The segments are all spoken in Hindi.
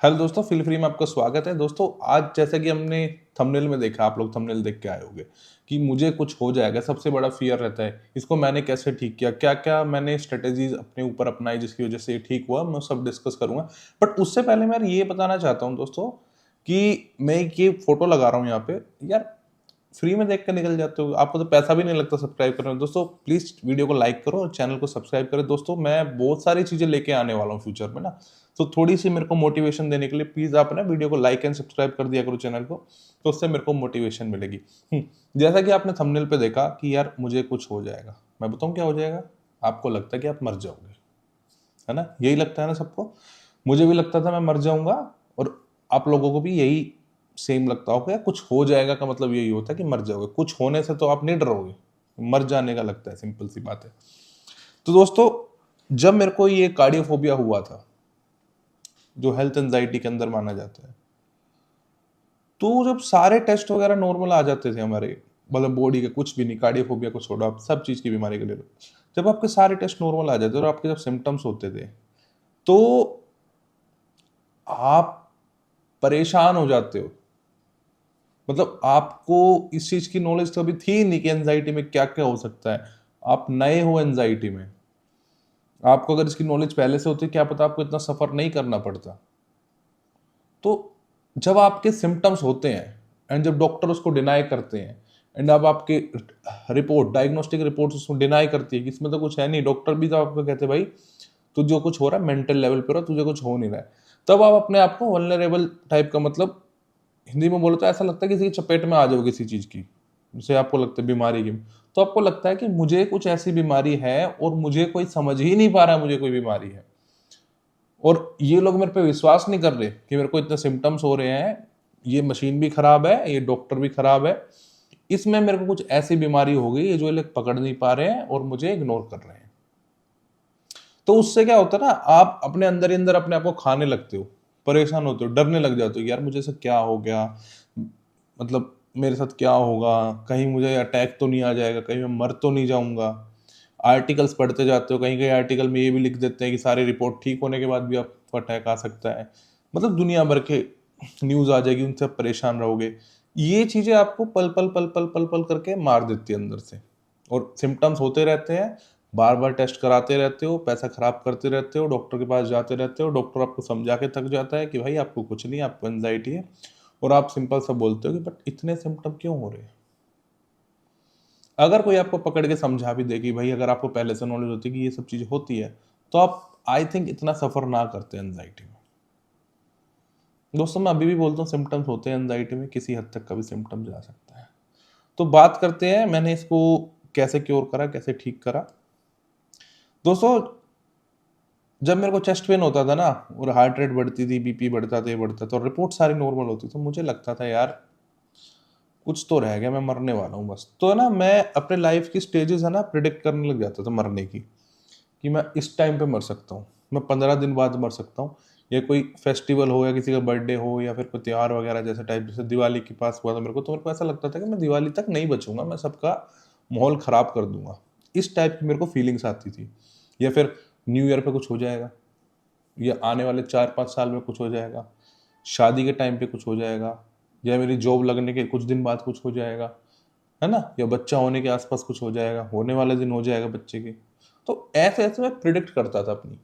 हेलो दोस्तों, फील फ्री में आपका स्वागत है। दोस्तों, आज जैसा कि हमने थंबनेल में देखा, आप लोग थंबनेल देख के आए होंगे कि मुझे कुछ हो जाएगा। सबसे बड़ा फियर रहता है, इसको मैंने कैसे ठीक किया, क्या क्या मैंने स्ट्रेटेजीज अपने ऊपर अपनाई जिसकी वजह से ये ठीक हुआ, मैं सब डिस्कस करूंगा। बट उससे पहले मैं ये बताना चाहता हूँ दोस्तों कि मैं ये फोटो लगा रहा हूँ यहाँ पे। यार, फ्री में देख कर निकल जाते हो, आपको तो पैसा भी नहीं लगता सब्सक्राइब करने में। दोस्तों प्लीज वीडियो को लाइक करो और चैनल को सब्सक्राइब करें। दोस्तों, मैं बहुत सारी चीजें लेके आने वाला हूँ फ्यूचर में ना, तो थोड़ी सी मेरे को मोटिवेशन देने के लिए प्लीज आप ना वीडियो को लाइक एंड सब्सक्राइब कर दिया करो चैनल को, तो उससे मेरे को मोटिवेशन मिलेगी। जैसा कि आपने थंबनेल पे देखा कि यार मुझे कुछ हो जाएगा, मैं बताऊं क्या हो जाएगा। आपको लगता है कि आप मर जाओगे, है ना? यही लगता है ना सबको। मुझे भी लगता था मैं मर जाऊंगा, और आप लोगों को भी यही सेम लगता होगा। कुछ हो जाएगा का मतलब यही होता है कि मर जाओगे। कुछ होने से तो आप नहीं डरोगे, मर जाने का लगता है, सिंपल सी बात है। तो दोस्तों, जब मेरे को ये कार्डियोफोबिया हुआ था, जो हेल्थ एंजाइटी के अंदर माना जाता है, तो जब सारे टेस्ट वगैरह नॉर्मल आ जाते थे हमारे, मतलब बॉडी के, कुछ भी नहीं, कार्डियोफोबिया को छोड़ो, आप सब चीज की बीमारी के ले लो, जब आपके सारे टेस्ट नॉर्मल आ जाते थे और आपके जब सिम्टम्स होते थे, तो आप परेशान हो जाते हो। मतलब आपको इस चीज की नॉलेज तो अभी थी नहीं कि एंजाइटी में क्या क्या हो सकता है। आप नए हो एंजाइटी में। आपको अगर इसकी नॉलेज पहले से होती, क्या पता आपको इतना सफर नहीं करना पड़ता। तो जब आपके सिम्टम्स होते हैं एंड जब डॉक्टर उसको डिनाई करते हैं, एंड अब आपके रिपोर्ट, डायग्नोस्टिक रिपोर्ट उसको डिनाई करती है कि इसमें तो कुछ है नहीं, डॉक्टर भी तो आपको कहते हैं भाई तुझे जो कुछ हो रहा है मेंटल लेवल पे हो रहा है, तुझे कुछ हो नहीं रहा है, तब आप अपने आप को वल्नरेबल टाइप का, मतलब हिंदी में बोलो तो ऐसा लगता है किसी की चपेट में आ जाओ किसी चीज की, जैसे आपको लगता है बीमारी की। तो आपको लगता है कि मुझे कुछ ऐसी बीमारी है और मुझे कोई समझ ही नहीं पा रहा है मुझे कोई बीमारी है, और ये लोग मेरे पे विश्वास नहीं कर रहे कि मेरे को इतने सिम्टम्स हो रहे हैं। ये मशीन भी खराब है, ये डॉक्टर भी खराब है, इसमें मेरे को कुछ ऐसी बीमारी हो गई है जो ये लोग पकड़ नहीं पा रहे हैं और मुझे इग्नोर कर रहे हैं। तो उससे क्या होता है ना, आप अपने अंदर ही अंदर अपने आप को खाने लगते हो, परेशान होते हो, डरने लग जाते हो कि यार मुझे ऐसा क्या हो गया, मतलब मेरे साथ क्या होगा, कहीं मुझे अटैक तो नहीं आ जाएगा, कहीं मैं मर तो नहीं जाऊंगा। आर्टिकल्स पढ़ते जाते हो, कहीं कहीं आर्टिकल में ये भी लिख देते हैं कि सारी रिपोर्ट ठीक होने के बाद भी आपको अटैक आ सकता है। मतलब दुनिया भर के न्यूज आ जाएगी, उनसे आप परेशान रहोगे। ये चीजें आपको पल पल पल पल पल पल करके मार देती है अंदर से, और सिम्टम्स होते रहते हैं। बार बार टेस्ट कराते रहते हो, पैसा खराब करते रहते हो, डॉक्टर के पास जाते रहते हो, डॉक्टर आपको समझा के थक जाता है कि भाई आपको कुछ नहीं, आपको एंजाइटी है, और आप सिंपल सा बोलते हो कि बट इतने सिम्टम क्यों हो रहे हैं। अगर कोई आपको पकड़ के समझा भी दे कि भाई, अगर आपको पहले से नॉलेज होती कि ये सब चीजें होती है, तो आप आई थिंक इतना सफर ना करते एंजाइटी में। दोस्तों, मैं अभी भी बोलता हूँ सिम्टम्स होते हैं एंजाइटी में, किसी हद तक का भी सिम्टम्स आ सकता है। तो बात करते हैं मैंने इसको कैसे क्योर करा, कैसे ठीक करा। दोस्तों, जब मेरे को चेस्ट पेन होता था ना, और हार्ट रेट बढ़ती थी, बीपी बढ़ता था, ये बढ़ता था, और रिपोर्ट सारी नॉर्मल होती, तो मुझे लगता था यार कुछ तो रह गया, मैं मरने वाला हूँ बस। तो ना मैं अपने लाइफ की स्टेजेस है ना प्रिडिक्ट करने लग जाता था मरने की, कि मैं इस टाइम पे मर सकता हूँ, मैं 15 दिन बाद मर सकता हूँ, या कोई फेस्टिवल हो, या किसी का बर्थडे हो, या फिर कोई त्योहार वगैरह जैसे टाइप, जैसे दिवाली के पास हुआ था मेरे को, तो मेरे को ऐसा लगता था कि मैं दिवाली तक नहीं बचूंगा, मैं सबका माहौल खराब कर दूंगा। इस टाइप की मेरे को फीलिंग्स आती थी। या फिर न्यू ईयर पे कुछ हो जाएगा, या आने वाले 4-5 साल में कुछ हो जाएगा, शादी के टाइम पे कुछ हो जाएगा, या मेरी जॉब लगने के कुछ दिन बाद कुछ हो जाएगा, है ना, या बच्चा होने के आसपास कुछ हो जाएगा, होने वाले दिन हो जाएगा बच्चे के। तो ऐसे ऐसे मैं प्रिडिक्ट करता था अपनी,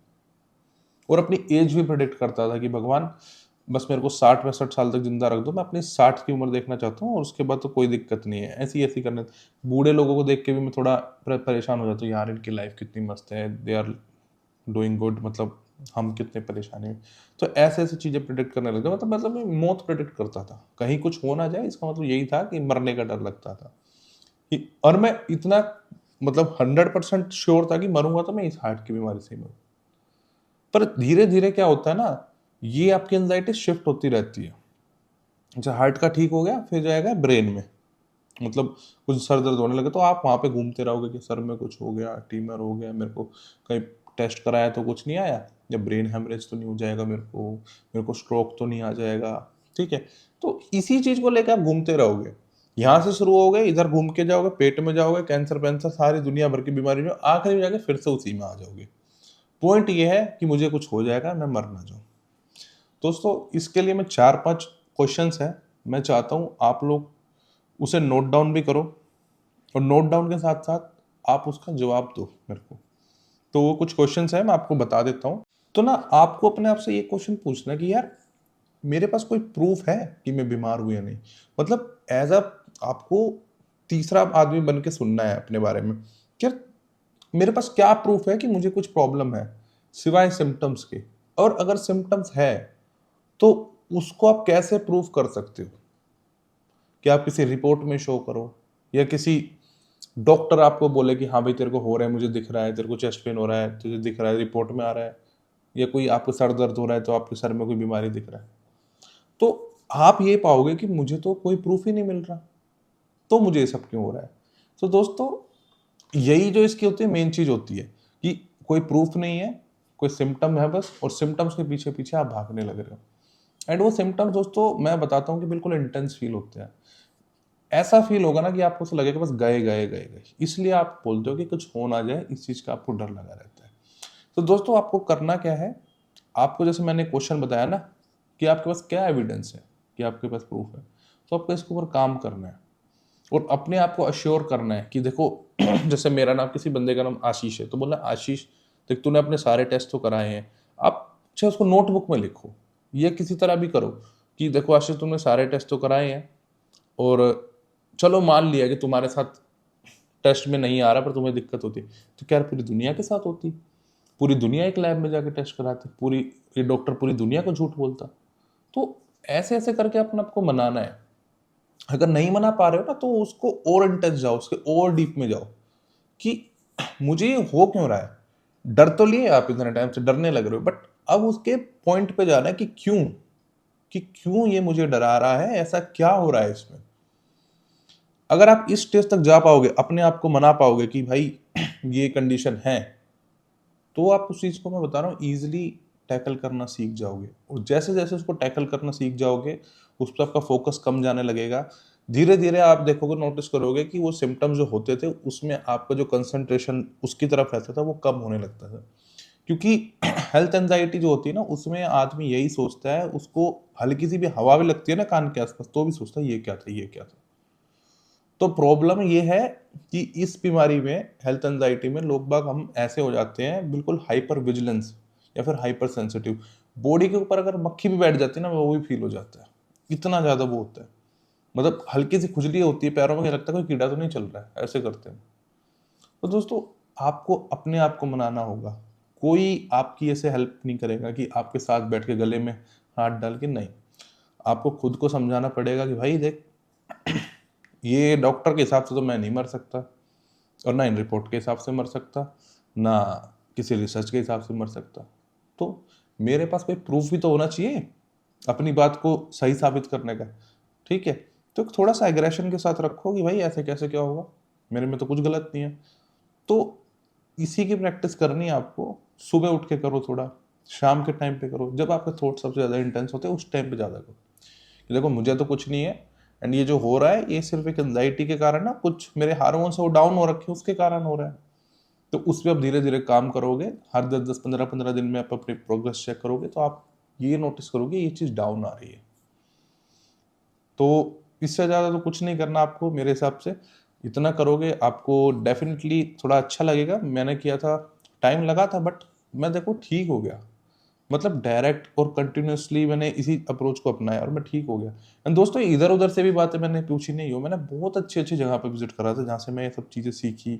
और अपनी एज भी प्रिडिक्ट करता था कि भगवान बस मेरे को 60-65 साल तक जिंदा रख दो, मैं अपनी 60 की उम्र देखना चाहता हूँ, और उसके बाद तो कोई दिक्कत नहीं है। ऐसी ऐसी करने, बूढ़े लोगों को देख के भी मैं थोड़ा परेशान हो जाता हूँ, यार इनकी लाइफ कितनी मस्त है, दे आर डूइंग गुड, मतलब हम कितने परेशानी में। तो ऐसे ऐसी चीजें प्रिडिक्ट करने लगे, मतलब मैं मौत प्रिडिक्ट करता था, कहीं कुछ हो ना जाए, इसका मतलब यही था कि मरने का डर लगता था। और मैं इतना, मतलब 100% श्योर था कि मरूंगा तो मैं इस हार्ट की बीमारी से ही मरूंगा। पर धीरे धीरे क्या होता है ना, ये आपकी एंजाइटी शिफ्ट होती रहती है। अच्छा, हार्ट का ठीक हो गया, फिर जाएगा ब्रेन में, मतलब कुछ सर दर्द होने लगे तो आप वहां पे घूमते रहोगे कि सर में कुछ हो गया, ट्यूमर हो गया मेरे को, कहीं टेस्ट कराया तो कुछ नहीं आया, या ब्रेन हेमरेज तो नहीं हो जाएगा मेरे को स्ट्रोक तो नहीं आ जाएगा। ठीक है, तो इसी चीज को लेकर आप घूमते रहोगे, यहाँ से शुरू हो गए, इधर घूम के जाओगे, पेट में जाओगे, कैंसर वैंसर सारी दुनिया भर की बीमारी में, आखिरी में जाके फिर से उसी में आ जाओगे। पॉइंट ये है कि मुझे कुछ हो जाएगा, मैं मर ना जाऊं। दोस्तों इसके लिए मैं 4-5 क्वेश्चंस हैं, मैं चाहता हूँ आप लोग उसे नोट डाउन भी करो और नोट डाउन के साथ साथ आप उसका जवाब दो मेरे को। तो वो कुछ क्वेश्चंस हैं, मैं आपको बता देता हूँ। तो ना आपको अपने आप से ये क्वेश्चन पूछना है कि यार मेरे पास कोई प्रूफ है कि मैं बीमार हूं या नहीं। मतलब एज अ आपको तीसरा आदमी बन के सुनना है अपने बारे में कि यार मेरे पास क्या प्रूफ है कि मुझे कुछ प्रॉब्लम है सिवाय सिम्टम्स के। और अगर सिम्टम्स है तो उसको आप कैसे प्रूफ कर सकते हो कि आप किसी रिपोर्ट में शो करो या किसी डॉक्टर आपको बोले कि हाँ भाई तेरे को हो रहा है, मुझे दिख रहा है, तेरे को चेस्ट पेन हो रहा है, तुझे दिख रहा है, रिपोर्ट में आ रहा है, या कोई आपको सर दर्द हो रहा है तो आपके सर में कोई बीमारी दिख रहा है। तो आप ये पाओगे कि मुझे तो कोई प्रूफ ही नहीं मिल रहा, तो मुझे ये सब क्यों हो रहा है। तो दोस्तों यही जो इसकी होती है मेन चीज होती है कि कोई प्रूफ नहीं है, कोई सिम्टम है बस, और सिम्टम्स के पीछे पीछे आप भागने लग रहे हो। एंड वो सिम्टम्स दोस्तों मैं बताता हूँ कि बिल्कुल इंटेंस फील होते हैं। ऐसा फील होगा ना कि आपको ऐसा लगेगा बस गए गए गए गए, इसलिए आप बोलते हो कि कुछ हो ना जाए, इस चीज का आपको डर लगा रहता है। तो दोस्तों आपको करना क्या है, आपको जैसे मैंने क्वेश्चन बताया ना कि आपके पास क्या एविडेंस है कि आपके पास प्रूफ है, तो आपको इसके ऊपर काम करना है और अपने आप को अश्योर करना है कि देखो जैसे मेरा नाम, किसी बंदे का नाम आशीष है, तो बोला आशीष देख तूने अपने सारे टेस्ट तो कराए हैं, आप चाहे उसको नोटबुक में लिखो या किसी तरह भी करो कि देखो आशीष तुमने सारे टेस्ट तो कराए हैं, और चलो मान लिया कि तुम्हारे साथ टेस्ट में नहीं आ रहा पर तुम्हें दिक्कत होती है, तो क्या पूरी दुनिया के साथ होती? पूरी दुनिया एक लैब में जाके टेस्ट कराती, पूरी ये डॉक्टर पूरी दुनिया को झूठ बोलता। तो ऐसे ऐसे करके अपने आपको मनाना है। अगर नहीं मना पा रहे हो ना तो उसको और इंटेंस जाओ, उसके और डीप में जाओ कि मुझे ये हो क्यों रहा है। डर तो लिए आप इतने टाइम से डरने लग रहे हो, बट अब उसके पॉइंट पे जाना है कि क्यों ये मुझे डरा रहा है, ऐसा क्या हो रहा है इसमें। अगर आप इस स्टेज तक जा पाओगे, अपने आप को मना पाओगे कि भाई ये कंडीशन है, तो आप उस चीज को मैं बता रहा हूँ इजिली टैकल करना सीख जाओगे। और जैसे जैसे उसको टैकल करना सीख जाओगे उस पर आपका फोकस कम जाने लगेगा। धीरे धीरे आप देखोगे, नोटिस करोगे कि वो सिम्टम्स जो होते थे उसमें आपका जो कंसंट्रेशन उसकी तरफ रहता था वो कम होने लगता था। क्योंकि हेल्थ एंजाइटी जो होती है ना, उसमें आदमी यही सोचता है, उसको हल्की सी भी हवा भी लगती है ना कान के आसपास तो भी सोचता है ये क्या था, ये क्या था। तो प्रॉब्लम ये है कि इस बीमारी में, हेल्थ एंजाइटी में, लोग बाग हम ऐसे हो जाते हैं बिल्कुल हाइपर विजिलेंस या फिर हाइपर सेंसिटिव। बॉडी के ऊपर अगर मक्खी भी बैठ जाती है ना वो भी फील हो जाता है, इतना ज्यादा वो होता है। मतलब हल्की सी खुजली होती है पैरों में, क्या लगता है कोई कीड़ा तो नहीं चल रहा है, ऐसे करते हैं। तो दोस्तों आपको अपने आप को मनाना होगा, कोई आपकी ऐसे हेल्प नहीं करेगा कि आपके साथ बैठ के गले में हाथ डाल के, नहीं। आपको खुद को समझाना पड़ेगा कि भाई देख ये डॉक्टर के हिसाब से तो मैं नहीं मर सकता, और ना इन रिपोर्ट के हिसाब से मर सकता, ना किसी रिसर्च के हिसाब से मर सकता। तो मेरे पास कोई प्रूफ भी तो होना चाहिए अपनी बात को सही साबित करने का। ठीक है, तो थोड़ा सा एग्रेशन के साथ रखो कि भाई ऐसे कैसे क्या होगा, मेरे में तो कुछ गलत नहीं है। तो इसी की प्रैक्टिस करनी है आपको। सुबह उठ के करो, थोड़ा शाम के टाइम पे करो, जब आपके थॉट सबसे ज़्यादा इंटेंस होते हैं उस टाइम पे ज़्यादा करो कि देखो मुझे तो कुछ नहीं है, एंड ये जो हो रहा है ये सिर्फ एक एंजाइटी के कारण ना, कुछ मेरे हार्मोन्स वो डाउन हो रखे हैं उसके कारण हो रहा है। तो उस पर आप धीरे धीरे काम करोगे, हर 10-10 15-15 दिन में आप अपनी प्रोग्रेस चेक करोगे तो आप ये नोटिस करोगे ये चीज़ डाउन आ रही है। तो इससे ज़्यादा तो कुछ नहीं करना आपको मेरे हिसाब से। इतना करोगे आपको डेफिनेटली थोड़ा अच्छा लगेगा। मैंने किया था, टाइम लगा था, बट मैं देखो ठीक हो गया। मतलब डायरेक्ट और कंटिन्यूअसली मैंने इसी अप्रोच को अपनाया और मैं ठीक हो गया। एंड दोस्तों इधर उधर से भी बातें मैंने पूछी नहीं हो, मैंने बहुत अच्छी अच्छी जगह पे विजिट करा था जहाँ से मैं ये सब चीज़ें सीखी,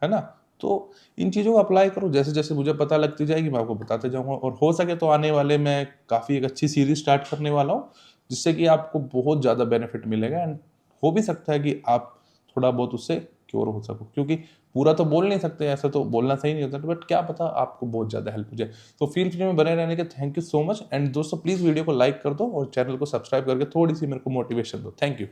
है ना। तो इन चीज़ों को अप्लाई करो, जैसे जैसे मुझे पता लगती जाएगी मैं आपको बताते जाऊंगा। और हो सके तो आने वाले मैं काफ़ी एक अच्छी सीरीज स्टार्ट करने वाला हूँ जिससे कि आपको बहुत ज़्यादा बेनिफिट मिलेगा। एंड हो भी सकता है कि आप थोड़ा बहुत उससे क्योर हो सको, क्योंकि पूरा तो बोल नहीं सकते, ऐसा तो बोलना सही नहीं होता, बट क्या पता आपको बहुत ज़्यादा हेल्प हो जाए। तो फील फ्री में बने रहने के thank you so much. And दोस्तों प्लीज़ वीडियो को लाइक कर दो और चैनल को सब्सक्राइब करके थोड़ी सी मेरे को मोटिवेशन दो। Thank you.